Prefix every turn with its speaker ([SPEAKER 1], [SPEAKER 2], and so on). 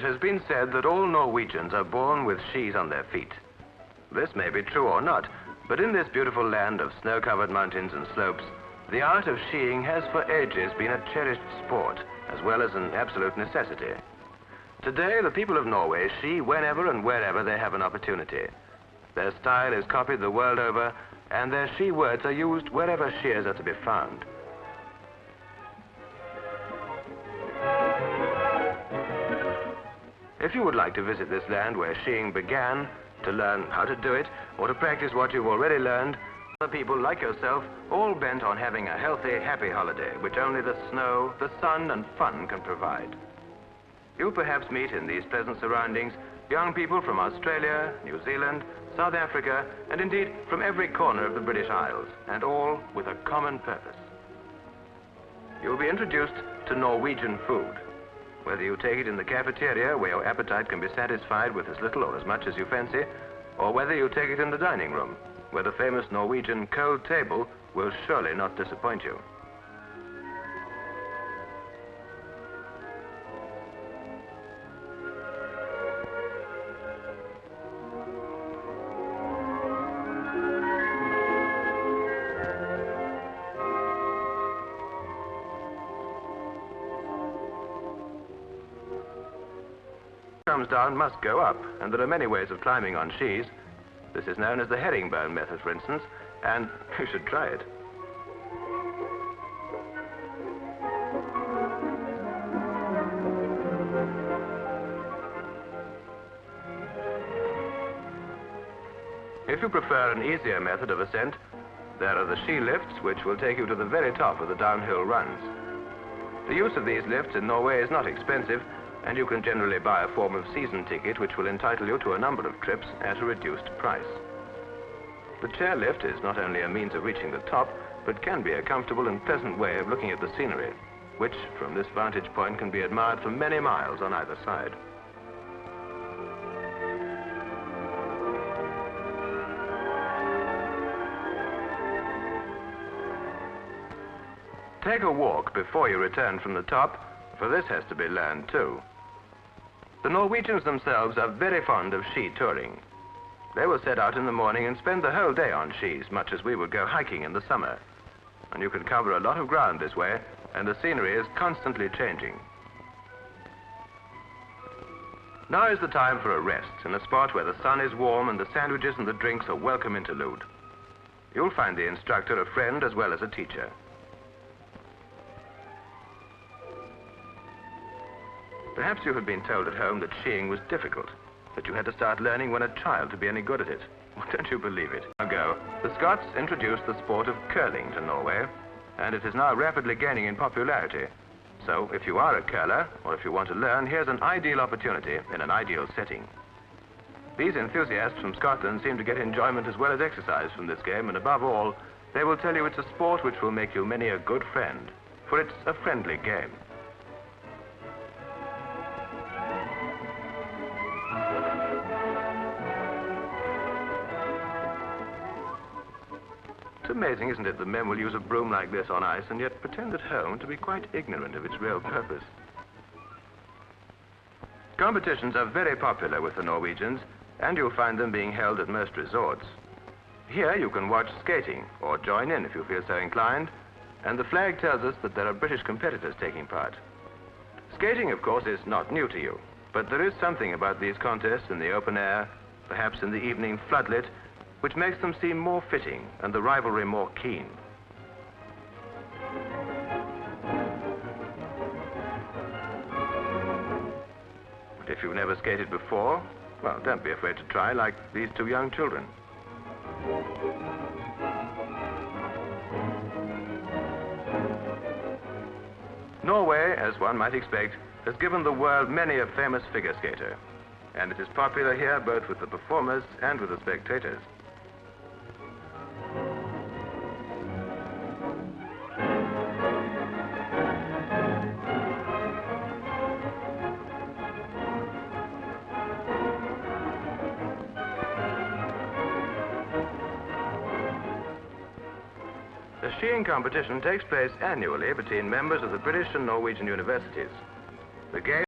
[SPEAKER 1] has been said that all Norwegians are born with skis on their feet. This may be true or not, but in this beautiful land of snow-covered mountains and slopes, the art of skiing has for ages been a cherished sport, as well as an absolute necessity. Today, the people of Norway ski whenever and wherever they have an opportunity. Their style is copied the world over, and their ski words are used wherever skiers are to be found. If you would like to visit this land where skiing began, to learn how to do it, or to practice what you've already learned, other people like yourself, all bent on having a healthy, happy holiday, which only the snow, the sun, and fun can provide. You'll perhaps meet in these pleasant surroundings young people from Australia, New Zealand, South Africa, and indeed from every corner of the British Isles, and all with a common purpose. You'll be introduced to Norwegian food. Whether you take it in the cafeteria, where your appetite can be satisfied with as little or as much as you fancy, or whether you take it in the dining room, where the famous Norwegian cold table will surely not disappoint you. Comes down must go up, and there are many ways of climbing on skis. This is known as the herringbone method, for instance, and you should try it. If you prefer an easier method of ascent, there are the ski lifts, which will take you to the very top of the downhill runs. The use of these lifts in Norway is not expensive, and you can generally buy a form of season ticket which will entitle you to a number of trips at a reduced price. The chairlift is not only a means of reaching the top, but can be a comfortable and pleasant way of looking at the scenery, which from this vantage point can be admired for many miles on either side. Take a walk before you return from the top, for this has to be learned too. The Norwegians themselves are very fond of ski touring. They will set out in the morning and spend the whole day on skis, much as we would go hiking in the summer. And you can cover a lot of ground this way, and the scenery is constantly changing. Now is the time for a rest in a spot where the sun is warm and the sandwiches and the drinks are welcome interlude. You'll find the instructor a friend as well as a teacher. Perhaps you had been told at home that skiing was difficult, that you had to start learning when a child to be any good at it. Well, don't you believe it? Ago, the Scots introduced the sport of curling to Norway, and it is now rapidly gaining in popularity. So, if you are a curler, or if you want to learn, here's an ideal opportunity in an ideal setting. These enthusiasts from Scotland seem to get enjoyment as well as exercise from this game, and above all, they will tell you it's a sport which will make you many a good friend, for it's a friendly game. It's amazing, isn't it, that men will use a broom like this on ice and yet pretend at home to be quite ignorant of its real purpose. Competitions are very popular with the Norwegians, and you'll find them being held at most resorts. Here you can watch skating, or join in if you feel so inclined, and the flag tells us that there are British competitors taking part. Skating, of course, is not new to you, but there is something about these contests in the open air, perhaps in the evening floodlit, which makes them seem more fitting and the rivalry more keen. But if you've never skated before, well, don't be afraid to try, like these two young children. Norway, as one might expect, has given the world many a famous figure skater, and it is popular here both with the performers and with the spectators. The skiing competition takes place annually between members of the British and Norwegian universities. The game